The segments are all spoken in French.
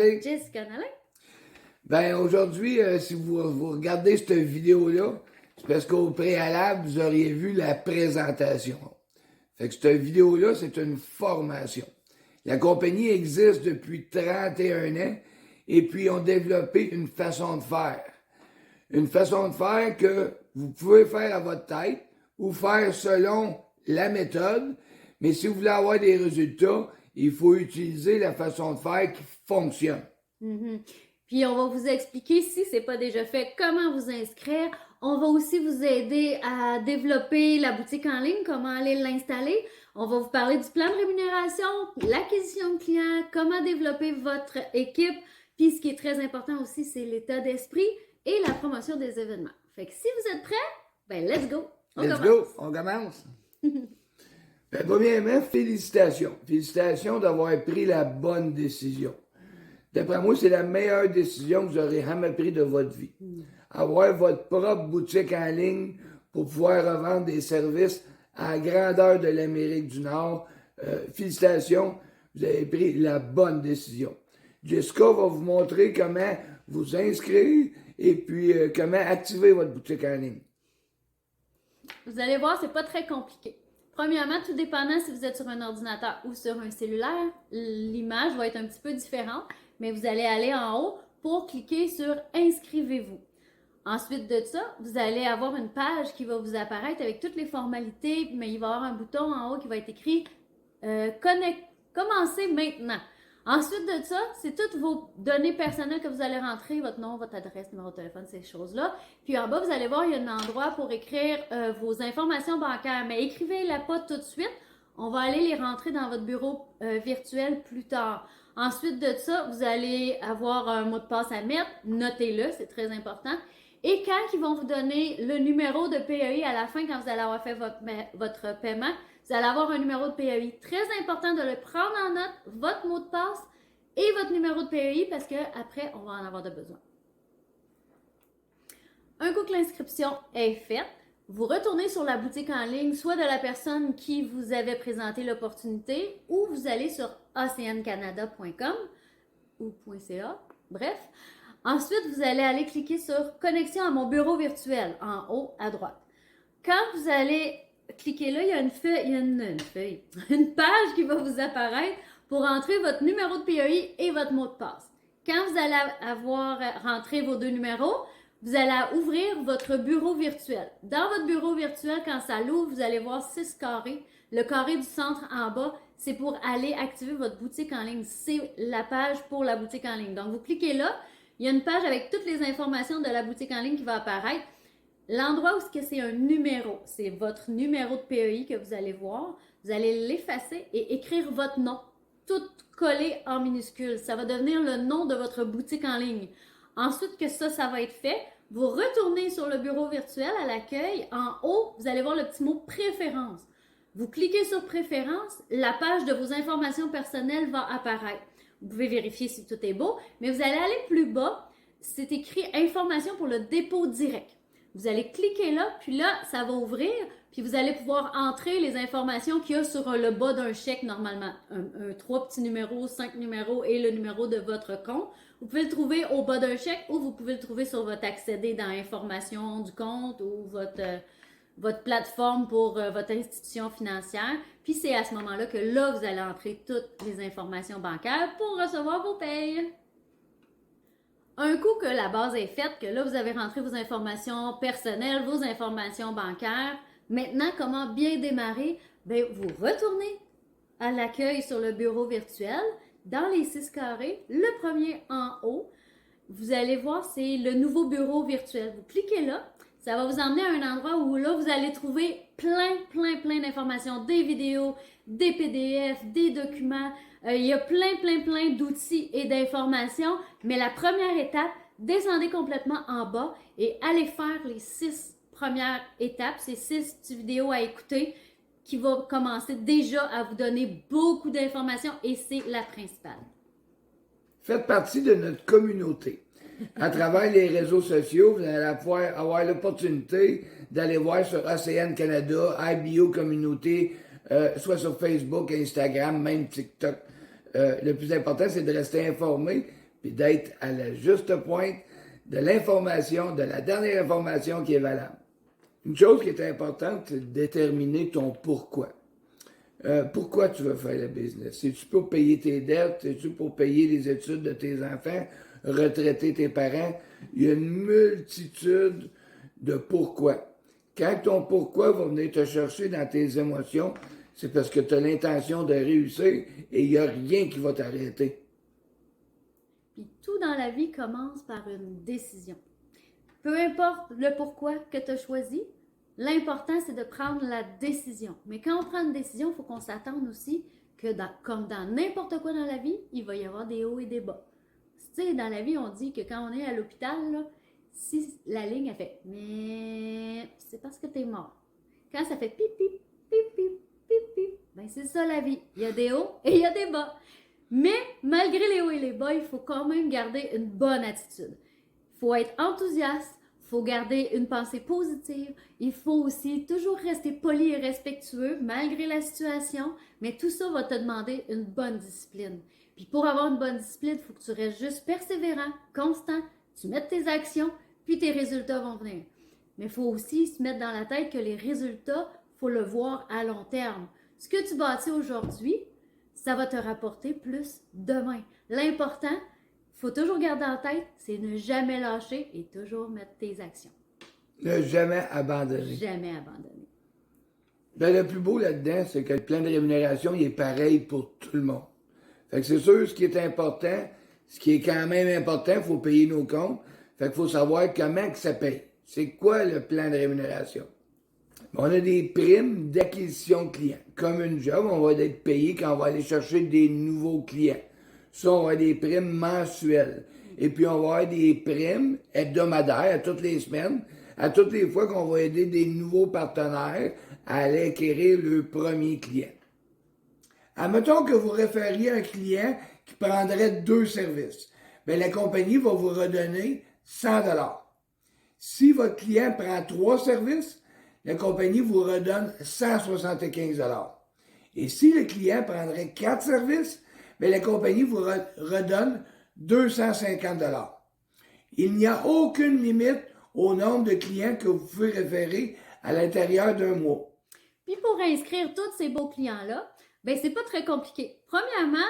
Nolin. Jessica Nolin. Ben aujourd'hui, si vous regardez cette vidéo-là, c'est parce qu'au préalable, vous auriez vu la présentation. Fait que cette vidéo-là, c'est une formation. La compagnie existe depuis 31 ans et puis ont développé une façon de faire. Une façon de faire que vous pouvez faire à votre tête ou faire selon la méthode, mais si vous voulez avoir des résultats, il faut utiliser la façon de faire qui fonctionne. Puis on va vous expliquer, si ce n'est pas déjà fait, comment vous inscrire. On va aussi vous aider à développer la boutique en ligne, comment aller l'installer. On va vous parler du plan de rémunération, l'acquisition de clients, comment développer votre équipe. Puis ce qui est très important aussi, c'est l'état d'esprit et la promotion des événements. Fait que si vous êtes prêts, ben let's go! On commence. Ben, premièrement, félicitations. Félicitations d'avoir pris la bonne décision. D'après moi, c'est la meilleure décision que vous aurez jamais prise de votre vie. Avoir votre propre boutique en ligne pour pouvoir revendre des services à la grandeur de l'Amérique du Nord. Félicitations, vous avez pris la bonne décision. Jessica va vous montrer comment vous inscrire et puis comment activer votre boutique en ligne. Vous allez voir, c'est pas très compliqué. Premièrement, tout dépendant si vous êtes sur un ordinateur ou sur un cellulaire, l'image va être un petit peu différente, mais vous allez aller en haut pour cliquer sur « Inscrivez-vous ». Ensuite de ça, vous allez avoir une page qui va vous apparaître avec toutes les formalités, mais il va y avoir un bouton en haut qui va être écrit « Commencez maintenant ». Ensuite de ça, c'est toutes vos données personnelles que vous allez rentrer, votre nom, votre adresse, numéro de téléphone, ces choses-là. Puis en bas, vous allez voir, il y a un endroit pour écrire vos informations bancaires, mais écrivez-la pas tout de suite. On va aller les rentrer dans votre bureau virtuel plus tard. Ensuite de ça, vous allez avoir un mot de passe à mettre. Notez-le, c'est très important. Et quand ils vont vous donner le numéro de PEI à la fin, quand vous allez avoir fait votre paiement, vous allez avoir un numéro de PEI. Très important de le prendre en note, votre mot de passe et votre numéro de PEI parce qu'après, on va en avoir de besoin. Un coup que l'inscription est faite, vous retournez sur la boutique en ligne, soit de la personne qui vous avait présenté l'opportunité, ou vous allez sur oceancanada.com ou .ca, bref. Ensuite, vous allez aller cliquer sur « Connexion à mon bureau virtuel » en haut à droite. Quand vous allez cliquer là, il y a une page qui va vous apparaître pour entrer votre numéro de PEI et votre mot de passe. Quand vous allez avoir rentré vos deux numéros, vous allez ouvrir votre bureau virtuel. Dans votre bureau virtuel, quand ça l'ouvre, vous allez voir 6 carrés. Le carré du centre en bas, c'est pour aller activer votre boutique en ligne. C'est la page pour la boutique en ligne. Donc, vous cliquez là, il y a une page avec toutes les informations de la boutique en ligne qui va apparaître. L'endroit où c'est un numéro, c'est votre numéro de PEI que vous allez voir. Vous allez l'effacer et écrire votre nom, tout collé en minuscules. Ça va devenir le nom de votre boutique en ligne. Ensuite que ça va être fait, vous retournez sur le bureau virtuel à l'accueil. En haut, vous allez voir le petit mot « Préférences ». Vous cliquez sur « Préférences », la page de vos informations personnelles va apparaître. Vous pouvez vérifier si tout est beau, mais vous allez aller plus bas. C'est écrit « Informations pour le dépôt direct ». Vous allez cliquer là, puis là, ça va ouvrir, puis vous allez pouvoir entrer les informations qu'il y a sur le bas d'un chèque normalement. 3 petits numéros, 5 numéros et le numéro de votre compte. Vous pouvez le trouver au bas d'un chèque ou vous pouvez le trouver sur votre accédé dans information du compte ou votre plateforme pour votre institution financière. Puis c'est à ce moment-là que là, vous allez entrer toutes les informations bancaires pour recevoir vos payes. Un coup que la base est faite, que là, vous avez rentré vos informations personnelles, vos informations bancaires, maintenant, comment bien démarrer? Bien, vous retournez à l'accueil sur le bureau virtuel, dans les 6 carrés, le premier en haut. Vous allez voir, c'est le nouveau bureau virtuel. Vous cliquez là, ça va vous emmener à un endroit où là, vous allez trouver plein d'informations, des vidéos, des PDF, des documents. Il y a plein d'outils et d'informations, mais la première étape, descendez complètement en bas et allez faire les 6 premières étapes, ces 6 petites vidéos à écouter qui vont commencer déjà à vous donner beaucoup d'informations et c'est la principale. Faites partie de notre communauté. À travers les réseaux sociaux, vous allez pouvoir avoir l'opportunité d'aller voir sur Océane Canada, IBO Communauté, soit sur Facebook, Instagram, même TikTok. Le plus important, c'est de rester informé puis d'être à la juste pointe de l'information, de la dernière information qui est valable. Une chose qui est importante, c'est de déterminer ton pourquoi. Pourquoi tu veux faire le business? C'est-tu pour payer tes dettes? C'est-tu pour payer les études de tes enfants? Retraiter tes parents? Il y a une multitude de pourquoi. Quand ton pourquoi va venir te chercher dans tes émotions, c'est parce que tu as l'intention de réussir et il n'y a rien qui va t'arrêter. Puis tout dans la vie commence par une décision. Peu importe le pourquoi que tu as choisi, l'important, c'est de prendre la décision. Mais quand on prend une décision, il faut qu'on s'attende aussi que, comme dans n'importe quoi dans la vie, il va y avoir des hauts et des bas. Tu sais, dans la vie, on dit que quand on est à l'hôpital, là, si la ligne a fait « mais », c'est parce que tu es mort. Quand ça fait « pip, pip, pip, pip, pip, pip », ben c'est ça la vie. Il y a des hauts et il y a des bas. Mais malgré les hauts et les bas, il faut quand même garder une bonne attitude. Il faut être enthousiaste. Il faut garder une pensée positive. Il faut aussi toujours rester poli et respectueux malgré la situation. Mais tout ça va te demander une bonne discipline. Puis pour avoir une bonne discipline, il faut que tu restes juste persévérant, constant. Tu mettes tes actions, puis tes résultats vont venir. Mais il faut aussi se mettre dans la tête que les résultats, il faut le voir à long terme. Ce que tu bâtis aujourd'hui, ça va te rapporter plus demain. L'important, il faut toujours garder en tête, c'est ne jamais lâcher et toujours mettre tes actions. Ne jamais abandonner. Jamais abandonner. Ben, le plus beau là-dedans, c'est que le plan de rémunération, il est pareil pour tout le monde. Fait que c'est sûr, ce qui est important, ce qui est quand même important, il faut payer nos comptes. Fait qu'il faut savoir comment que ça paye. C'est quoi le plan de rémunération? On a des primes d'acquisition de clients. Comme une job, on va être payé quand on va aller chercher des nouveaux clients. Ça, on va avoir des primes mensuelles. Et puis, on va avoir des primes hebdomadaires à toutes les semaines, à toutes les fois qu'on va aider des nouveaux partenaires à aller acquérir le premier client. Admettons que vous référiez un client qui prendrait 2 services. Bien, la compagnie va vous redonner 100 $. Si votre client prend 3 services, la compagnie vous redonne 175 $. Et si le client prendrait 4 services, bien, la compagnie vous redonne 250 $. Il n'y a aucune limite au nombre de clients que vous pouvez référer à l'intérieur d'un mois. Puis pour inscrire tous ces beaux clients-là, ben c'est pas très compliqué. Premièrement,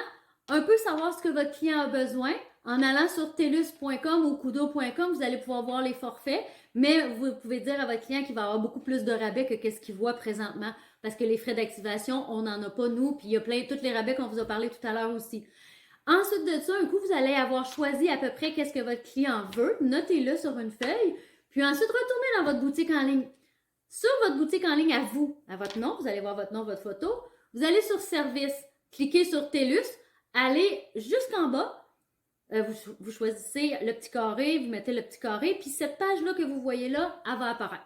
un peu savoir ce que votre client a besoin. En allant sur telus.com ou kudo.com, vous allez pouvoir voir les forfaits, mais vous pouvez dire à votre client qu'il va avoir beaucoup plus de rabais que ce qu'il voit présentement, parce que les frais d'activation, on n'en a pas nous, puis il y a tous les rabais qu'on vous a parlé tout à l'heure aussi. Ensuite de ça, un coup, vous allez avoir choisi à peu près qu'est-ce que votre client veut. Notez-le sur une feuille. Puis ensuite, retournez dans votre boutique en ligne. Sur votre boutique en ligne à vous, à votre nom, vous allez voir votre nom, votre photo. Vous allez sur Service, cliquez sur TELUS, allez jusqu'en bas. Vous choisissez le petit carré, vous mettez le petit carré, puis cette page-là que vous voyez là, elle va apparaître.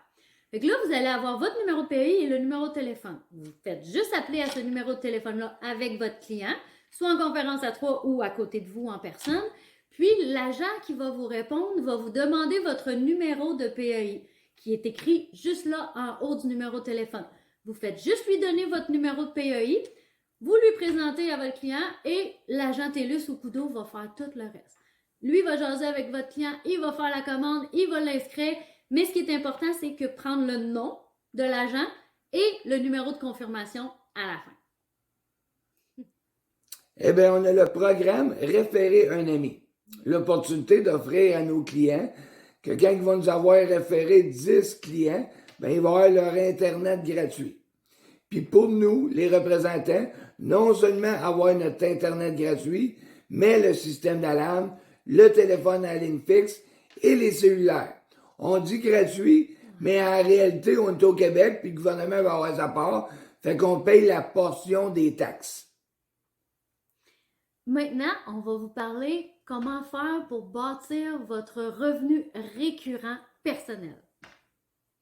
Fait que là, vous allez avoir votre numéro de PEI et le numéro de téléphone. Vous faites juste appeler à ce numéro de téléphone-là avec votre client, soit en conférence à 3 ou à côté de vous en personne. Puis, l'agent qui va vous répondre va vous demander votre numéro de PEI, qui est écrit juste là en haut du numéro de téléphone. Vous faites juste lui donner votre numéro de PEI, vous lui présentez à votre client et l'agent TELUS ou Kudo va faire tout le reste. Lui va jaser avec votre client, il va faire la commande, il va l'inscrire, mais ce qui est important, c'est que prendre le nom de l'agent et le numéro de confirmation à la fin. Eh bien, on a le programme Référer un ami. L'opportunité d'offrir à nos clients que quand ils vont nous avoir référé 10 clients, bien, ils vont avoir leur Internet gratuit. Puis pour nous, les représentants, non seulement avoir notre Internet gratuit, mais le système d'alarme, le téléphone à ligne fixe et les cellulaires. On dit gratuit, mais en réalité, on est au Québec, puis le gouvernement va avoir sa part, fait qu'on paye la portion des taxes. Maintenant, on va vous parler comment faire pour bâtir votre revenu récurrent personnel.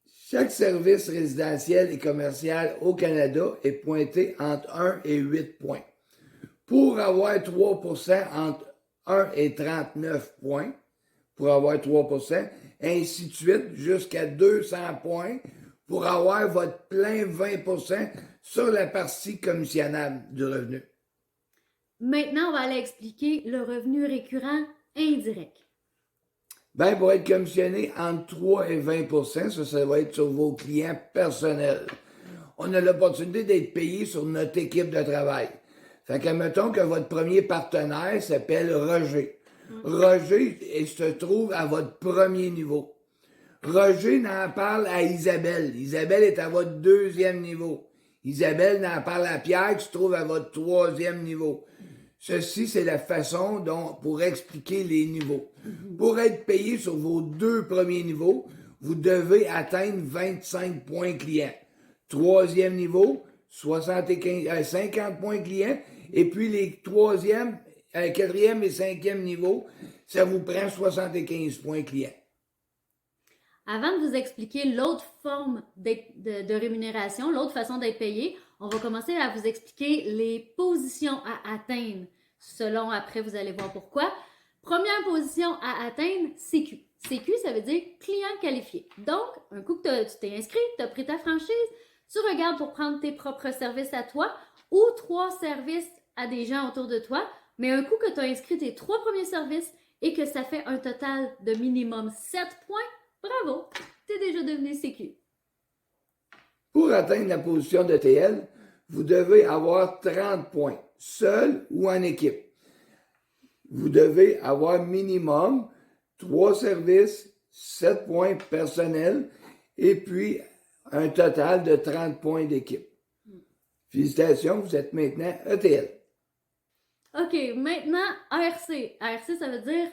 Chaque service résidentiel et commercial au Canada est pointé entre 1 et 8 points. Pour avoir 3%, entre 1 et 39 points, pour avoir 3%, ainsi de suite, jusqu'à 200 points, pour avoir votre plein 20% sur la partie commissionnable du revenu. Maintenant, on va aller expliquer le revenu récurrent indirects? Ben, pour être commissionné entre 3 et 20 ça va être sur vos clients personnels. On a l'opportunité d'être payé sur notre équipe de travail. Fait que, mettons que votre premier partenaire s'appelle Roger. Roger se trouve à votre premier niveau. Roger n'en parle à Isabelle. Isabelle est à votre deuxième niveau. Isabelle n'en parle à Pierre qui se trouve à votre troisième niveau. Ceci, c'est la façon dont, pour expliquer les niveaux. Pour être payé sur vos 2 premiers niveaux, vous devez atteindre 25 points clients. Troisième niveau, 50 points clients. Et puis les quatrième et cinquième niveaux, ça vous prend 75 points clients. Avant de vous expliquer l'autre forme de rémunération, l'autre façon d'être payé, on va commencer à vous expliquer les positions à atteindre. Selon, après, vous allez voir pourquoi. Première position à atteindre, CQ. CQ, ça veut dire client qualifié. Donc, un coup que tu t'es inscrit, tu as pris ta franchise, tu regardes pour prendre tes propres services à toi ou 3 services à des gens autour de toi, mais un coup que tu as inscrit tes 3 premiers services et que ça fait un total de minimum 7 points, bravo, tu es déjà devenu CQ. Pour atteindre la position de TL, vous devez avoir 30 points, seul ou en équipe. Vous devez avoir minimum 3 services, 7 points personnels et puis un total de 30 points d'équipe. Félicitations, vous êtes maintenant ETL. OK, maintenant ARC. ARC, ça veut dire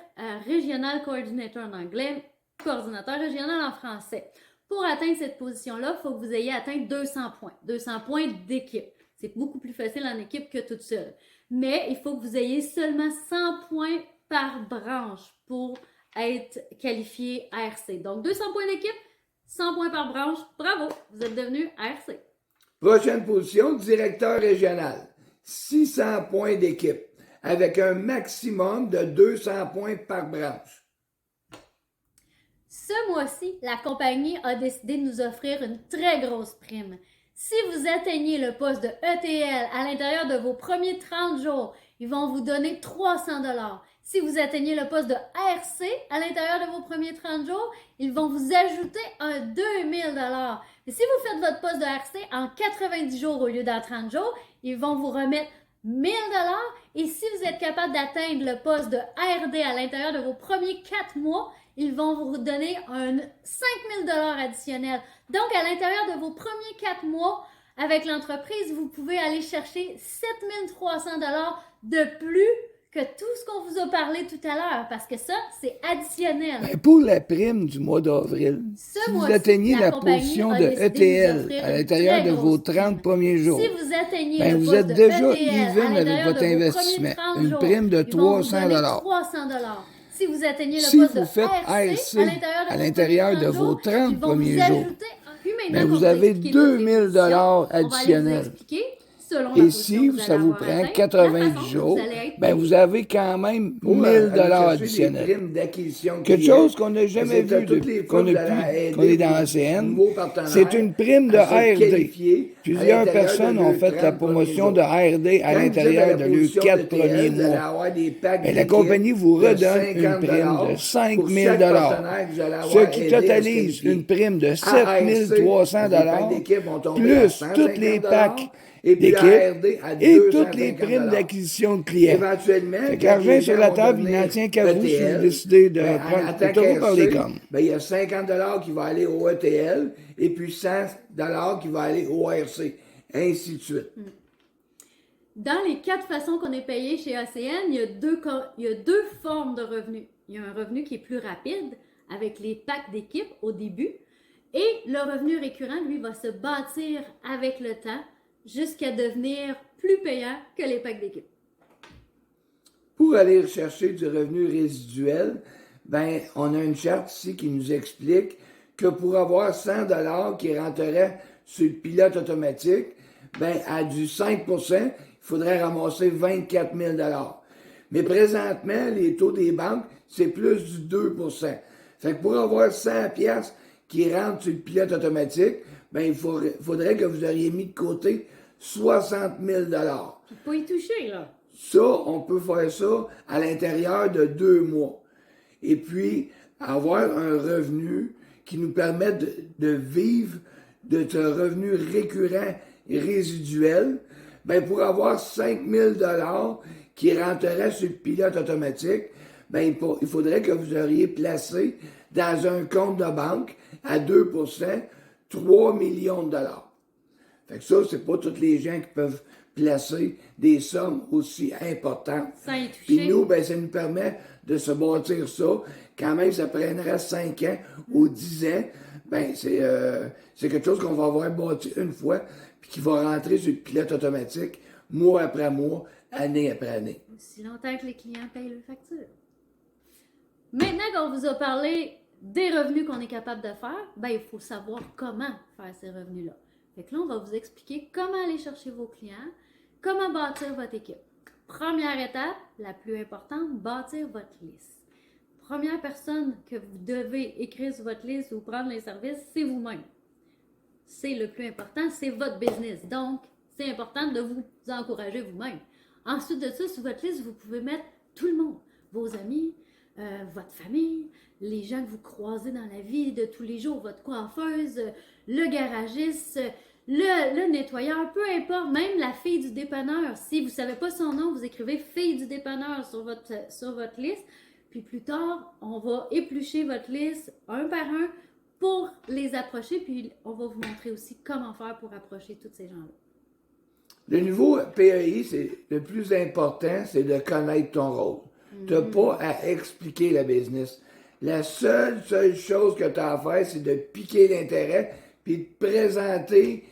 Regional Coordinator en anglais, coordinateur régional en français. Pour atteindre cette position-là, il faut que vous ayez atteint 200 points. 200 points d'équipe. C'est beaucoup plus facile en équipe que toute seule. Mais il faut que vous ayez seulement 100 points par branche pour être qualifié ARC. Donc, 200 points d'équipe, 100 points par branche. Bravo, vous êtes devenu ARC. Prochaine position, directeur régional. 600 points d'équipe, avec un maximum de 200 points par branche. Ce mois-ci, la compagnie a décidé de nous offrir une très grosse prime. Si vous atteignez le poste de ETL à l'intérieur de vos premiers 30 jours, ils vont vous donner 300 $. Si vous atteignez le poste de RC à l'intérieur de vos premiers 30 jours, ils vont vous ajouter un 2000 $. Mais si vous faites votre poste de RC en 90 jours au lieu d'en 30 jours, ils vont vous remettre 1000 $. Et si vous êtes capable d'atteindre le poste de RD à l'intérieur de vos premiers 4 mois, ils vont vous donner un 5000 $ additionnels. Donc, à l'intérieur de vos premiers 4 mois, avec l'entreprise, vous pouvez aller chercher 7300 $ de plus que tout ce qu'on vous a parlé tout à l'heure, parce que ça, c'est additionnel. Mais pour la prime du mois d'avril, si vous atteignez la position de ETL à l'intérieur de vos 30 premiers jours, si vous atteignez vous êtes déjà even avec votre investissement. Une prime de 300 $. 300 $. Si vous atteignez le Si poste vous de faites RC à l'intérieur de vos 30 premiers jours, vous avez 2000 $ additionnels. Et si ça vous prend 90 jours, vous avez quand même 1000 $ additionnels. Quelque chose qu'on n'a jamais vu depuis qu'on est dans ACN, c'est une prime de RD. Plusieurs personnes ont fait la promotion de RD à l'intérieur de leurs 4 premiers mois. Mais la compagnie vous redonne une prime de 5 000 $, ce qui totalise une prime de 7 300 $, plus toutes les packs d'équipe et toutes les primes d'acquisition de clients. Fait qu'argent sur la table, il n'en tient qu'à vous si vous décidez de prendre. Toujours par les commes. Il y a 50 $ qui vont aller au ETL et puis 100 $ qui vont aller au RC, ainsi de suite. Dans les 4 façons qu'on est payé chez ACN, il y a deux formes de revenus. Il y a un revenu qui est plus rapide avec les packs d'équipe au début et le revenu récurrent, lui, va se bâtir avec le temps jusqu'à devenir plus payant que les packs d'équipe. Pour aller chercher du revenu résiduel, on a une charte ici qui nous explique que pour avoir 100 $ qui rentreraient sur le pilote automatique, à du 5 %, il faudrait ramasser 24 000 $. Mais présentement, les taux des banques, c'est plus du 2 %. Fait que pour avoir 100 piastres qui rentrent sur le pilote automatique, il faudrait que vous auriez mis de côté 60 000 $. Faut y toucher, là. Ça, on peut faire ça à l'intérieur de 2 mois. Et puis, avoir un revenu qui nous permette de vivre de ce revenu récurrent et résiduel, ben pour avoir 5 000 $ qui rentreraient sur le pilote automatique, ben il faudrait que vous auriez placé dans un compte de banque à 2% 3 millions de dollars. Fait que ça, c'est pas tous les gens qui peuvent placer des sommes aussi importantes. Sans y toucher. Puis nous, ben ça nous permet de se bâtir ça. Quand même, ça prendrait 5 ans ou 10 ans. Ben c'est quelque chose qu'on va avoir bâti une fois, puis qui va rentrer sur le pilote automatique, mois après mois, année après année. Aussi longtemps que les clients payent leurs factures. Maintenant qu'on vous a parlé des revenus qu'on est capable de faire, ben il faut savoir comment faire ces revenus-là. Fait que là, on va vous expliquer comment aller chercher vos clients, comment bâtir votre équipe. Première étape, la plus importante, bâtir votre liste. Première personne que vous devez écrire sur votre liste ou prendre les services, c'est vous-même. C'est le plus important, c'est votre business. Donc, c'est important de vous encourager vous-même. Ensuite de ça, sur votre liste, vous pouvez mettre tout le monde, vos amis, votre famille, les gens que vous croisez dans la vie de tous les jours, votre coiffeuse, le garagiste, le nettoyeur, peu importe, même la fille du dépanneur. Si vous ne savez pas son nom, vous écrivez fille du dépanneur sur votre liste. Puis plus tard, on va éplucher votre liste un par un pour les approcher. Puis on va vous montrer aussi comment faire pour approcher tous ces gens-là. Le niveau PEI, c'est le plus important, c'est de connaître ton rôle. Tu n'as pas à expliquer la business. La seule chose que tu as à faire, c'est de piquer l'intérêt puis de présenter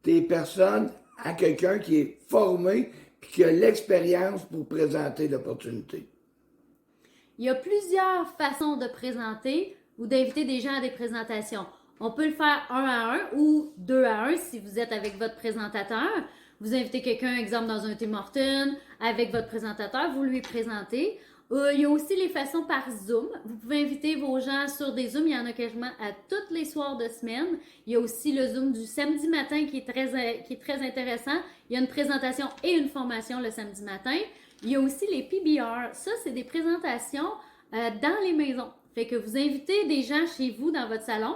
tes personnes à quelqu'un qui est formé puis qui a l'expérience pour présenter l'opportunité. Il y a plusieurs façons de présenter ou d'inviter des gens à des présentations. On peut le faire 1 à 1 ou 2 à 1 si vous êtes avec votre présentateur. Vous invitez quelqu'un, exemple, dans un Tim Hortons, avec votre présentateur, vous lui présentez. Il y a aussi les façons par Zoom. Vous pouvez inviter vos gens sur des Zooms. Il y en a quasiment à tous les soirs de semaine. Il y a aussi le Zoom du samedi matin qui est très intéressant. Il y a une présentation et une formation le samedi matin. Il y a aussi les PBR. Ça, c'est des présentations dans les maisons. Fait que vous invitez des gens chez vous dans votre salon.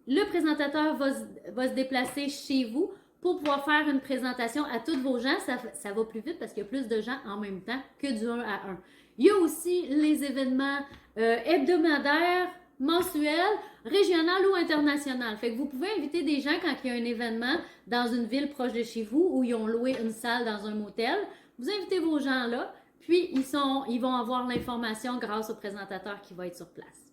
Le présentateur va se déplacer chez vous pour pouvoir faire une présentation à tous vos gens. Ça va plus vite parce qu'il y a plus de gens en même temps que du 1 à 1. Il y a aussi les événements hebdomadaires, mensuels, régionaux ou internationaux. Fait que vous pouvez inviter des gens quand il y a un événement dans une ville proche de chez vous où ils ont loué une salle dans un motel. Vous invitez vos gens là, puis ils vont avoir l'information grâce au présentateur qui va être sur place.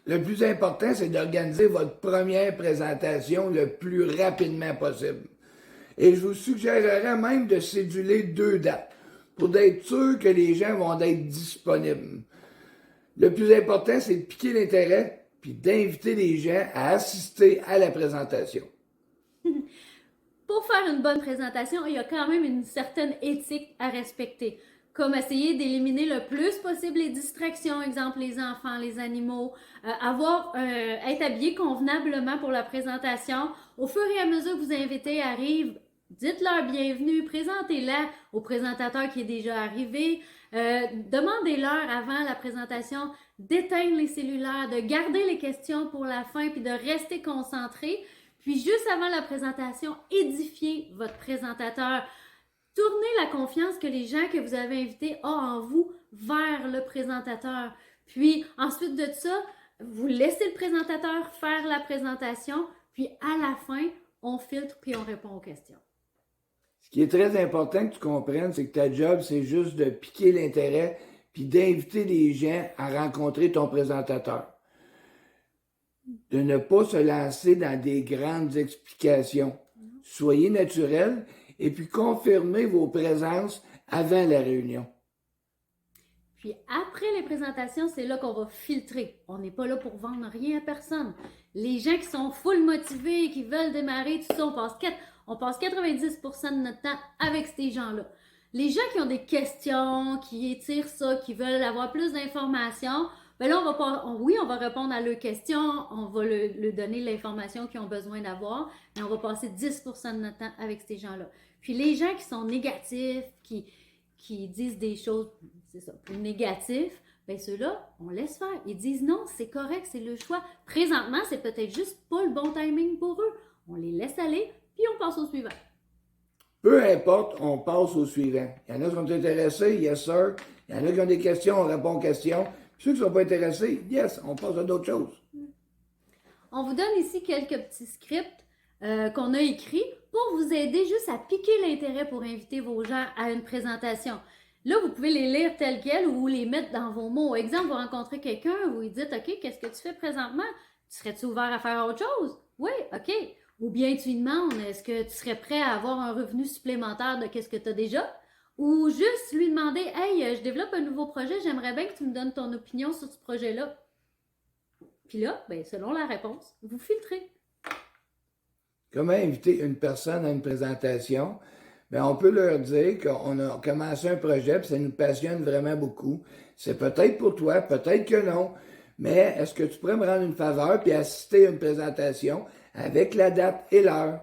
Le plus important, c'est d'organiser votre première présentation le plus rapidement possible. Et je vous suggérerais même de céduler 2 dates pour être sûr que les gens vont être disponibles. Le plus important, c'est de piquer l'intérêt puis d'inviter les gens à assister à la présentation. Pour faire une bonne présentation, il y a quand même une certaine éthique à respecter. Comme essayer d'éliminer le plus possible les distractions, exemple les enfants, les animaux, être habillé convenablement pour la présentation. Au fur et à mesure que vos invités arrivent, dites-leur bienvenue, présentez-la au présentateur qui est déjà arrivé. Demandez-leur avant la présentation d'éteindre les cellulaires, de garder les questions pour la fin puis de rester concentré. Puis juste avant la présentation, édifiez votre présentateur. Tournez la confiance que les gens que vous avez invités ont en vous vers le présentateur. Puis ensuite de ça, vous laissez le présentateur faire la présentation. Puis à la fin, on filtre puis on répond aux questions. Ce qui est très important que tu comprennes, c'est que ta job, c'est juste de piquer l'intérêt puis d'inviter les gens à rencontrer ton présentateur. De ne pas se lancer dans des grandes explications. Soyez naturel et puis confirmez vos présences avant la réunion. Puis après les présentations, c'est là qu'on va filtrer. On n'est pas là pour vendre rien à personne. Les gens qui sont full motivés, qui veulent démarrer, tout ça, on passe 90% de notre temps avec ces gens-là. Les gens qui ont des questions, qui étirent ça, qui veulent avoir plus d'informations, ben là, on va répondre à leurs questions, on va leur donner l'information qu'ils ont besoin d'avoir, mais on va passer 10% de notre temps avec ces gens-là. Puis les gens qui sont négatifs, qui qui disent des choses, c'est ça, plus négatives, bien ceux-là, on laisse faire. Ils disent non, c'est correct, c'est le choix. Présentement, c'est peut-être juste pas le bon timing pour eux. On les laisse aller, puis on passe au suivant. Peu importe, on passe au suivant. Il y en a qui sont intéressés, yes sir. Il y en a qui ont des questions, on répond aux questions. Puis ceux qui ne sont pas intéressés, yes, on passe à d'autres choses. On vous donne ici quelques petits scripts qu'on a écrits pour vous aider juste à piquer l'intérêt pour inviter vos gens à une présentation. Là, vous pouvez les lire tels quels ou les mettre dans vos mots. Exemple, vous rencontrez quelqu'un, vous lui dites « OK, qu'est-ce que tu fais présentement? Tu serais-tu ouvert à faire autre chose? » Oui, OK. Ou bien tu lui demandes « Est-ce que tu serais prêt à avoir un revenu supplémentaire de qu'est-ce que tu as déjà? » Ou juste lui demander « Hey, je développe un nouveau projet, j'aimerais bien que tu me donnes ton opinion sur ce projet-là. » Puis là, ben, selon la réponse, vous filtrez. Comment inviter une personne à une présentation? Bien, on peut leur dire qu'on a commencé un projet et ça nous passionne vraiment beaucoup. C'est peut-être pour toi, peut-être que non, mais est-ce que tu pourrais me rendre une faveur et assister à une présentation avec la date et l'heure?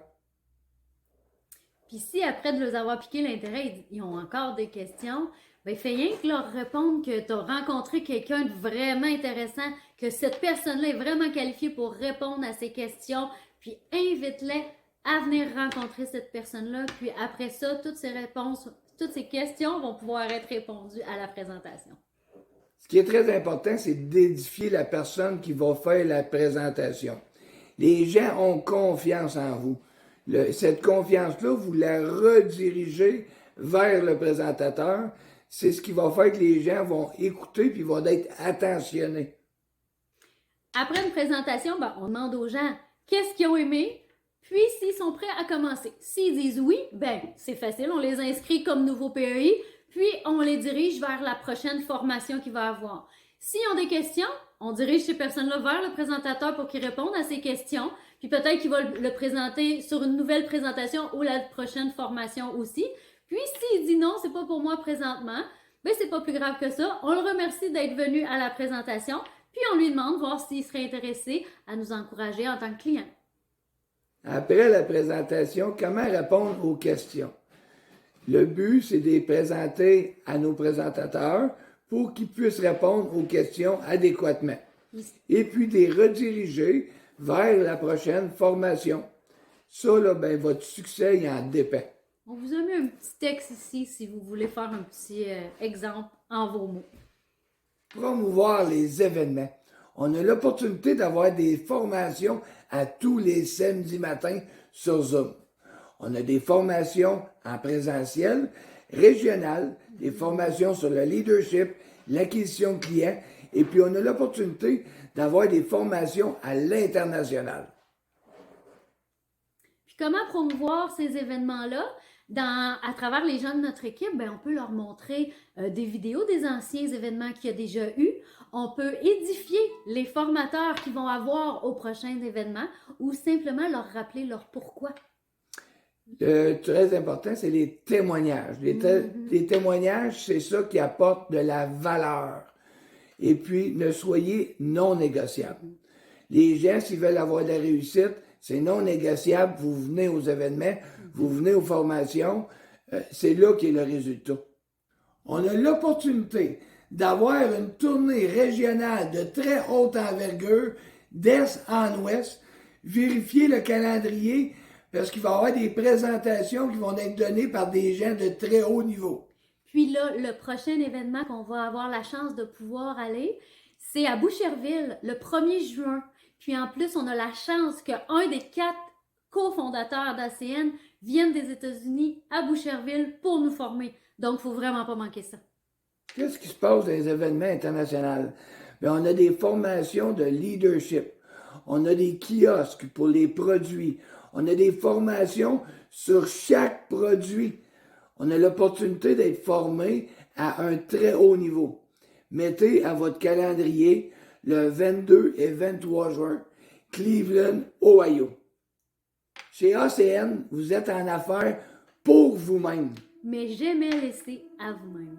Puis si après de les avoir piqué l'intérêt, ils ont encore des questions, bien, fais rien que leur répondre que tu as rencontré quelqu'un de vraiment intéressant, que cette personne-là est vraiment qualifiée pour répondre à ces questions, puis invite-les à venir rencontrer cette personne-là. Puis après ça, toutes ces réponses, toutes ces questions vont pouvoir être répondues à la présentation. Ce qui est très important, c'est d'édifier la personne qui va faire la présentation. Les gens ont confiance en vous. Cette confiance-là, vous la redirigez vers le présentateur. C'est ce qui va faire que les gens vont écouter puis vont être attentionnés. Après une présentation, ben, on demande aux gens qu'est-ce qu'ils ont aimé, puis s'ils sont prêts à commencer. S'ils disent oui, ben c'est facile, on les inscrit comme nouveau PEI, puis on les dirige vers la prochaine formation qu'il va avoir. S'ils ont des questions, on dirige ces personnes-là vers le présentateur pour qu'ils répondent à ces questions, puis peut-être qu'il va le présenter sur une nouvelle présentation ou la prochaine formation aussi. Puis s'il dit non, c'est pas pour moi présentement, ben c'est pas plus grave que ça. On le remercie d'être venu à la présentation, puis on lui demande voir s'il serait intéressé à nous encourager en tant que client. Après la présentation, comment répondre aux questions? Le but, c'est de les présenter à nos présentateurs pour qu'ils puissent répondre aux questions adéquatement. Et puis de les rediriger vers la prochaine formation. Ça, là, ben, votre succès, il en dépend. On vous a mis un petit texte ici si vous voulez faire un petit exemple en vos mots. Promouvoir les événements. On a l'opportunité d'avoir des formations à tous les samedis matins sur Zoom. On a des formations en présentiel, régionales, des formations sur le leadership, l'acquisition de clients, et puis on a l'opportunité d'avoir des formations à l'international. Puis comment promouvoir ces événements-là? À travers les gens de notre équipe, bien, on peut leur montrer des vidéos des anciens événements qu'il y a déjà eu. On peut édifier les formateurs qui vont avoir aux prochains événements ou simplement leur rappeler leur pourquoi. Très important, c'est les témoignages. Les témoignages, c'est ça qui apporte de la valeur. Et puis, ne soyez non négociables. Les gens, s'ils veulent avoir de la réussite, c'est non négociable. Vous venez aux événements, vous venez aux formations, c'est là qu'est le résultat. On a l'opportunité d'avoir une tournée régionale de très haute envergure, d'est en ouest. Vérifiez le calendrier parce qu'il va y avoir des présentations qui vont être données par des gens de très haut niveau. Puis là, le prochain événement qu'on va avoir la chance de pouvoir aller, c'est à Boucherville, le 1er juin. Puis en plus, on a la chance qu'un des 4 cofondateurs d'ACN vienne des États-Unis à Boucherville pour nous former. Donc, il ne faut vraiment pas manquer ça. Qu'est-ce qui se passe dans les événements internationaux? Bien, on a des formations de leadership. On a des kiosques pour les produits. On a des formations sur chaque produit. On a l'opportunité d'être formé à un très haut niveau. Mettez à votre calendrier le 22 et 23 juin, Cleveland, Ohio. Chez ACN, vous êtes en affaires pour vous-même. Mais jamais laisser à vous-même.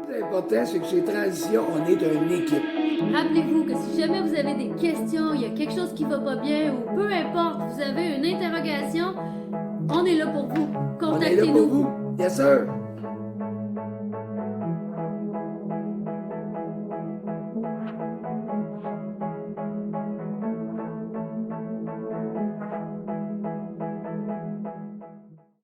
L'important, c'est que chez Transition, on est une équipe. Rappelez-vous que si jamais vous avez des questions, il y a quelque chose qui ne va pas bien ou peu importe, vous avez une interrogation, on est là pour vous. Contactez-nous. On est là pour vous. Yes, sir.